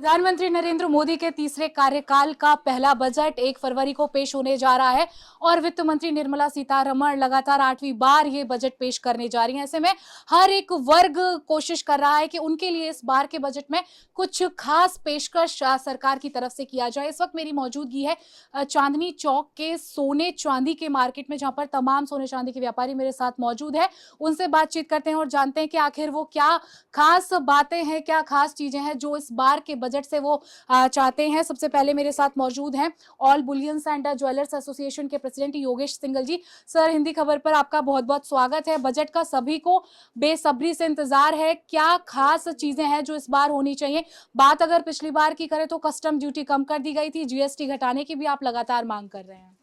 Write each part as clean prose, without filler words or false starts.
प्रधानमंत्री नरेंद्र मोदी के तीसरे कार्यकाल का पहला बजट 1 फरवरी को पेश होने जा रहा है और वित्त मंत्री निर्मला सीतारमण लगातार 8वीं बार ये बजट पेश करने जा रही हैं। ऐसे में हर एक वर्ग कोशिश कर रहा है कि उनके लिए इस बार के बजट में कुछ खास पेशकश सरकार की तरफ से किया जाए। इस वक्त मेरी मौजूदगी है चांदनी चौक के सोने चांदी के मार्केट में, जहां पर तमाम सोने चांदी के व्यापारी मेरे साथ मौजूद है। उनसे बातचीत करते हैं और जानते हैं कि आखिर वो क्या खास बातें हैं, क्या खास चीजें हैं जो इस बार के बजट से वो चाहते हैं। सबसे पहले मेरे साथ मौजूद हैं all bullions and jewellers association के प्रेसिडेंट योगेश सिंघल जी। सर, हिंदी खबर पर आपका बहुत बहुत स्वागत है। बजट का सभी को बेसब्री से इंतजार है, क्या खास चीजें हैं जो इस बार होनी चाहिए? बात अगर पिछली बार की करें तो कस्टम ड्यूटी कम कर दी गई थी, जीएसटी घटाने की भी आप लगातार मांग कर रहे हैं।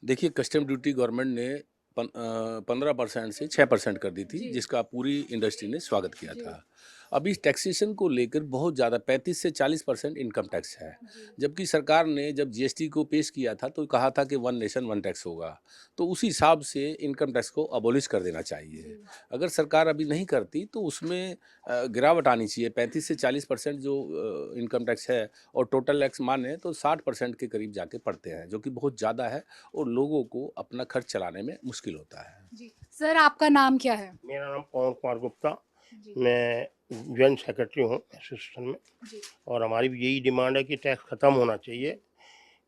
देखिए, कस्टम ड्यूटी गवर्नमेंट ने 15% से 6% कर दी थी, जिसका पूरी इंडस्ट्री ने स्वागत किया था। अभी टैक्सेशन को लेकर बहुत ज़्यादा 35 से 40% इनकम टैक्स है, जबकि सरकार ने जब जीएसटी को पेश किया था तो कहा था कि वन नेशन वन टैक्स होगा, तो उसी हिसाब से इनकम टैक्स को अबॉलिश कर देना चाहिए। अगर सरकार अभी नहीं करती तो उसमें गिरावट आनी चाहिए। 35 से 40% जो इनकम टैक्स है और टोटल टैक्स माने तो 60% के करीब जाके पड़ते हैं, जो कि बहुत ज़्यादा है और लोगों को अपना खर्च चलाने में मुश्किल होता है। जी सर, आपका नाम क्या है? मेरा नाम पवन कुमार गुप्ता, मैं जॉइंट सेक्रेटरी हूँ एसोसिएशन में। और हमारी भी यही डिमांड है कि टैक्स ख़त्म होना चाहिए।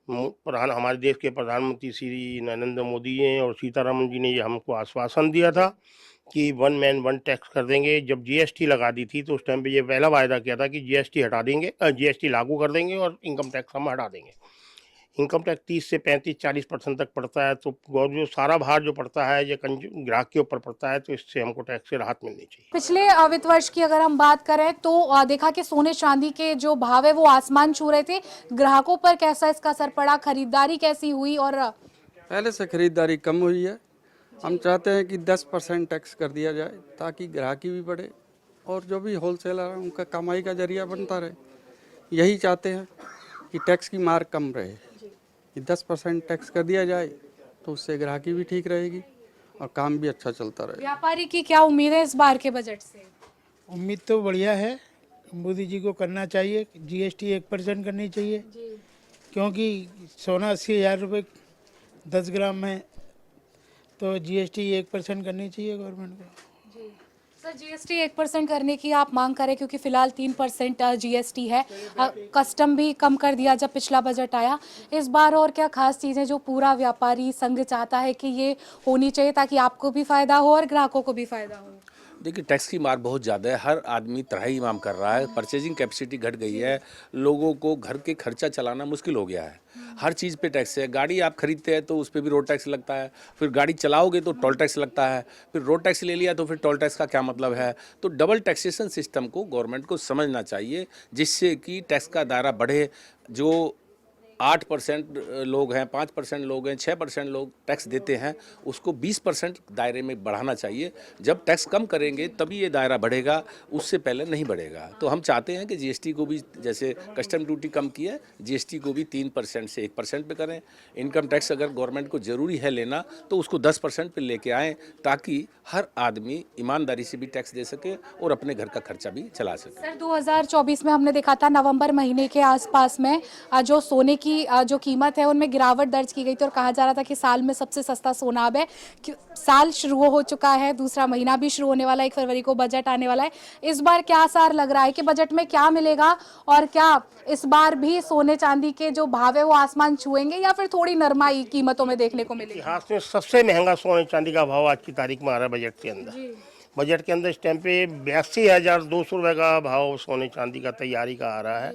हमारे देश के प्रधानमंत्री श्री नरेंद्र मोदी जी और सीतारमण जी ने ये हमको आश्वासन दिया था कि वन मैन वन टैक्स कर देंगे। जब जीएसटी लगा दी थी तो उस टाइम पे ये पहला वायदा किया था कि जीएसटी हटा देंगे, जीएसटी लागू कर देंगे और इनकम टैक्स हम हटा देंगे। इनकम टैक्स 30 से 35-40% तक पड़ता है, तो जो सारा भार जो पड़ता है ये ग्राहक के ऊपर पड़ता है, तो इससे हमको टैक्स से राहत मिलनी चाहिए। पिछले वित्त वर्ष की अगर हम बात करें तो देखा कि सोने चांदी के जो भाव है वो आसमान छू रहे थे। ग्राहकों पर कैसा इसका असर पड़ा, खरीदारी कैसी हुई? और पहले से खरीदारी कम हुई है। हम चाहते हैं कि 10% टैक्स कर दिया जाए ताकि ग्राहकी भी बढ़े और जो भी होलसेलर है उनका कमाई का जरिया बनता रहे। यही चाहते हैं कि टैक्स की मार कम रहे, कि 10% टैक्स कर दिया जाए तो उससे ग्राहकी भी ठीक रहेगी और काम भी अच्छा चलता रहे। व्यापारी की क्या उम्मीद है इस बार के बजट से? उम्मीद तो बढ़िया है, मोदी जी को करना चाहिए। जीएसटी 1% करनी चाहिए, क्योंकि सोना 80,000 रुपये 10 ग्राम में, तो जीएसटी 1% करनी चाहिए गवर्नमेंट को। सर, जीएसटी 1% करने की आप मांग करें क्योंकि फिलहाल 3% जीएसटी है। कस्टम भी कम कर दिया जब पिछला बजट आया। इस बार और क्या खास चीज़ें जो पूरा व्यापारी संघ चाहता है कि ये होनी चाहिए ताकि आपको भी फायदा हो और ग्राहकों को भी फायदा हो? देखिए, टैक्स की मार बहुत ज़्यादा है, हर आदमी तराई माम कर रहा है, परचेजिंग कैपेसिटी घट गई है, लोगों को घर के खर्चा चलाना मुश्किल हो गया है। हर चीज़ पे टैक्स है। गाड़ी आप खरीदते हैं तो उस पर भी रोड टैक्स लगता है, फिर गाड़ी चलाओगे तो टोल टैक्स लगता है, फिर रोड टैक्स ले लिया तो फिर टोल टैक्स का क्या मतलब है? तो डबल टैक्सेशन सिस्टम को गवर्नमेंट को समझना चाहिए, जिससे कि टैक्स का दायरा बढ़े। जो 8% लोग हैं, 5% लोग हैं, 6% लोग टैक्स देते हैं, उसको 20% दायरे में बढ़ाना चाहिए। जब टैक्स कम करेंगे तभी ये दायरा बढ़ेगा, उससे पहले नहीं बढ़ेगा। तो हम चाहते हैं कि जीएसटी को भी, जैसे कस्टम ड्यूटी कम की है, जीएसटी को भी 3% से 1% पे करें। इनकम टैक्स अगर गवर्नमेंट को ज़रूरी है लेना तो उसको 10% पे लेके आएँ, ताकि हर आदमी ईमानदारी से भी टैक्स दे सके और अपने घर का खर्चा भी चला सके। सर, 2024 में हमने देखा था नवंबर महीने के आसपास में जो सोने की जो कीमत है उनमें गिरावट दर्ज की गई थी और कहा जा रहा था कि साल में सबसे सस्ता सोना अब है। साल शुरू हो चुका है, दूसरा महीना भी शुरू होने वाला है, 1 फरवरी को बजट आने वाला है। इस बार क्या आसार लग रहा है कि बजट में क्या मिलेगा और क्या इस बार भी सोने चांदी के जो भाव है वो आसमान छुएंगे या फिर थोड़ी नरमाई कीमतों में देखने को मिलेगी? इतिहास में सबसे महंगा सोने चांदी का भाव आज की तारीख में आ रहा है बजट के अंदर। बजट के अंदर इस टाइम पे 82,200 रुपये का भाव सोने चांदी का तैयारी का आ रहा है।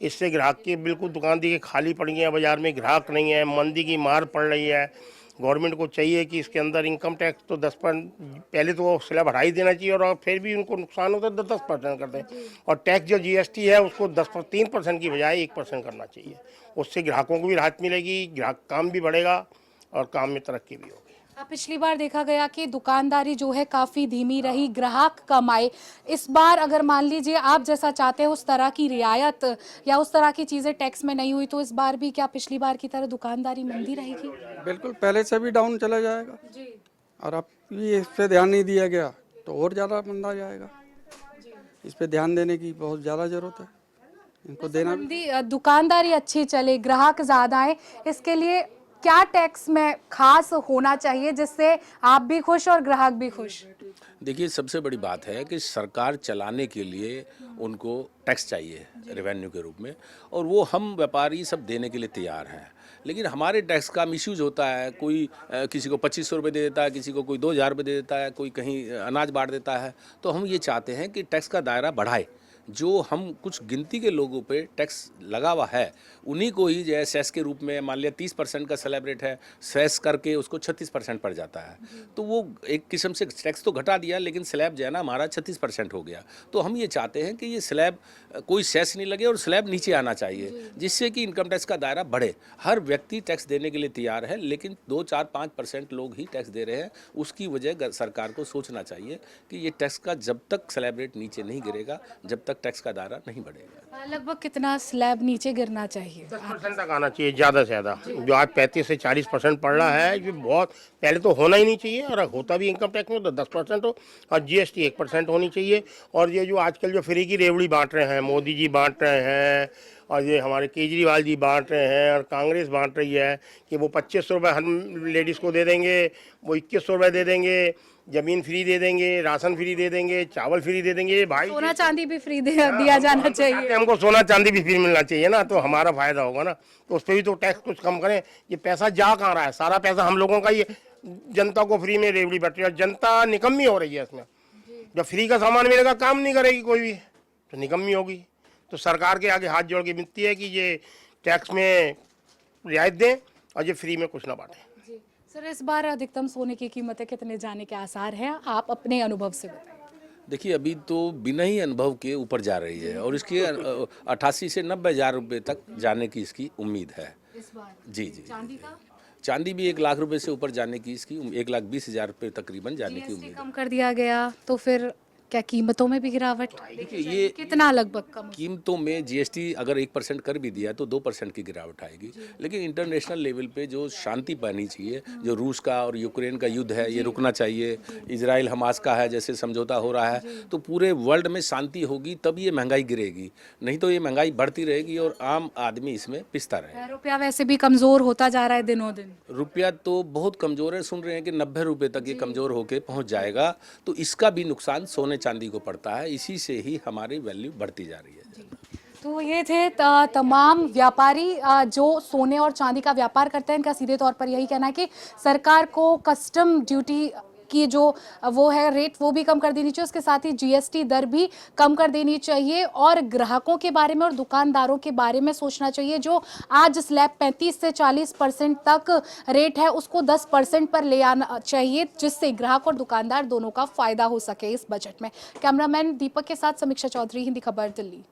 इससे ग्राहक की बिल्कुल दुकान देखिए खाली पड़ी है, बाजार में ग्राहक नहीं है, मंदी की मार पड़ रही है। गवर्नमेंट को चाहिए कि इसके अंदर इनकम टैक्स तो 10% पहले तो स्लैब बढ़ा ही देना चाहिए, और फिर भी उनको नुकसान होता है तो 10% कर दें। और टैक्स जो जीएसटी है उसको 3% की बजाय 1% करना चाहिए। उससे ग्राहकों को भी राहत मिलेगी, ग्राहक काम भी बढ़ेगा और काम में तरक्की भी होगी। पिछली बार देखा गया कि दुकानदारी जो है काफ़ी धीमी रही, ग्राहक कम आए। इस बार अगर मान लीजिए आप जैसा चाहते हैं उस तरह की रियायत या उस तरह की चीज़ें टैक्स में नहीं हुई, तो इस बार भी क्या पिछली बार की तरह दुकानदारी मंदी रहेगी? बिल्कुल, पहले से भी डाउन चला जाएगा जी। और अब ये इस पर ध्यान नहीं दिया गया तो और ज़्यादा मंदा जाएगा। इस पर ध्यान देने की बहुत ज़्यादा ज़रूरत है। इनको देना भी। दुकानदारी अच्छी चले, ग्राहक ज्यादा आए, इसके लिए क्या टैक्स में खास होना चाहिए जिससे आप भी खुश और ग्राहक भी खुश? देखिए, सबसे बड़ी बात है कि सरकार चलाने के लिए उनको टैक्स चाहिए रेवेन्यू के रूप में, और वो हम व्यापारी सब देने के लिए तैयार हैं। लेकिन हमारे टैक्स का मिसयूज होता है, कोई किसी को 2500 रुपये दे देता है, किसी को कोई 2000 रुपये दे देता है, कोई कहीं अनाज बांट देता है। तो हम ये चाहते हैं कि टैक्स का दायरा बढ़ाए। जो हम कुछ गिनती के लोगों पे टैक्स लगा हुआ है उन्हीं को ही जो है सेस के रूप में, मान लिया 30% का स्लैब रेट है, सेस करके उसको 36% पड़ जाता है। तो वो एक किस्म से टैक्स तो घटा दिया, लेकिन स्लैब जो है ना हमारा 36% हो गया। तो हम ये चाहते हैं कि ये स्लैब कोई सेस नहीं लगे और स्लैब नीचे आना चाहिए, जिससे कि इनकम टैक्स का दायरा बढ़े। हर व्यक्ति टैक्स देने के लिए तैयार है, लेकिन 2, 4, 5% लोग ही टैक्स दे रहे हैं। उसकी वजह सरकार को सोचना चाहिए कि ये टैक्स का जब तक स्लैब रेट नीचे नहीं गिरेगा, जब तक टैक्स का दायरा नहीं बढ़ेगा। लगभग कितना स्लैब नीचे गिरना चाहिए? 10% तक आना चाहिए ज़्यादा से ज़्यादा। जो आज 35 से 40% पड़ रहा है, ये बहुत पहले तो होना ही नहीं चाहिए, और होता भी इनकम टैक्स में तो 10% हो, और GST 1% होनी चाहिए। और ये जो आजकल जो फ्री की रेवड़ी बांट रहे हैं, मोदी जी बांट रहे हैं, और ये हमारे केजरीवाल जी बांट रहे हैं, और कांग्रेस बांट रही है कि वो 2500 रुपये हर लेडीज़ को दे देंगे, वो 2100 रुपये दे देंगे, ज़मीन फ्री दे देंगे, राशन फ्री दे देंगे, चावल फ्री दे देंगे। भाई सोना चांदी भी फ्री दिया जाना चाहिए। हमको सोना चांदी भी फ्री मिलना चाहिए ना, तो हमारा फायदा होगा ना। तो उस पर भी तो टैक्स कुछ कम करें। ये पैसा जा कहाँ रहा है? सारा पैसा हम लोगों का ही जनता को फ्री में रेवड़ी बट रही है। जनता निकम्मी हो रही है इसमें। जब फ्री का सामान मिलेगा काम नहीं करेगी कोई भी, तो निकम्मी होगी। तो सरकार के आगे हाथ जोड़ के विनती है कि ये टैक्स में रियायत दें और ये फ्री में कुछ ना बांटें। सर, इस बार अधिकतम सोने की कीमतें कितने जाने के आसार हैं, आप अपने अनुभव से बताएं? देखिए, अभी तो बिना ही अनुभव के ऊपर जा रही है, और इसके 88 से 90 हज़ार रुपये तक जाने की इसकी उम्मीद है इस बार। जी जी। चांदी का? चांदी भी 1 लाख रुपए से ऊपर जाने की इसकी 1,20,000 रुपये तकरीबन जाने की GST उम्मीद है। कम कर दिया गया तो फिर क्या कीमतों में भी गिरावट? देखिए, ये कितना लगभग कम? कीमतों में GST अगर 1% कर भी दिया तो 2% की गिरावट आएगी। लेकिन इंटरनेशनल लेवल पे जो शांति पानी चाहिए, जो रूस का और यूक्रेन का युद्ध है ये रुकना चाहिए, इजराइल हमास का है जैसे समझौता हो रहा है, तो पूरे वर्ल्ड में शांति होगी तब ये महंगाई गिरेगी। नहीं तो ये महंगाई बढ़ती रहेगी और आम आदमी इसमें पिसता रहेगा। रुपया वैसे भी कमजोर होता जा रहा है दिनों दिन। रुपया तो बहुत कमज़ोर है, सुन रहे हैं कि 90 रुपये तक ये कमज़ोर होके पहुंच जाएगा। तो इसका भी नुकसान सोने चांदी को पड़ता है, इसी से ही हमारी वैल्यू बढ़ती जा रही है। तो ये थे तमाम व्यापारी जो सोने और चांदी का व्यापार करते हैं। इनका सीधे तौर पर यही कहना है कि सरकार को कस्टम ड्यूटी की जो वो है रेट वो भी कम कर देनी चाहिए, उसके साथ ही GST दर भी कम कर देनी चाहिए, और ग्राहकों के बारे में और दुकानदारों के बारे में सोचना चाहिए। जो आज स्लैब 35 से 40% तक रेट है उसको 10% पर ले आना चाहिए, जिससे ग्राहक और दुकानदार दोनों का फायदा हो सके इस बजट में। कैमरामैन दीपक के साथ समीक्षा चौधरी, हिंदी खबर, दिल्ली।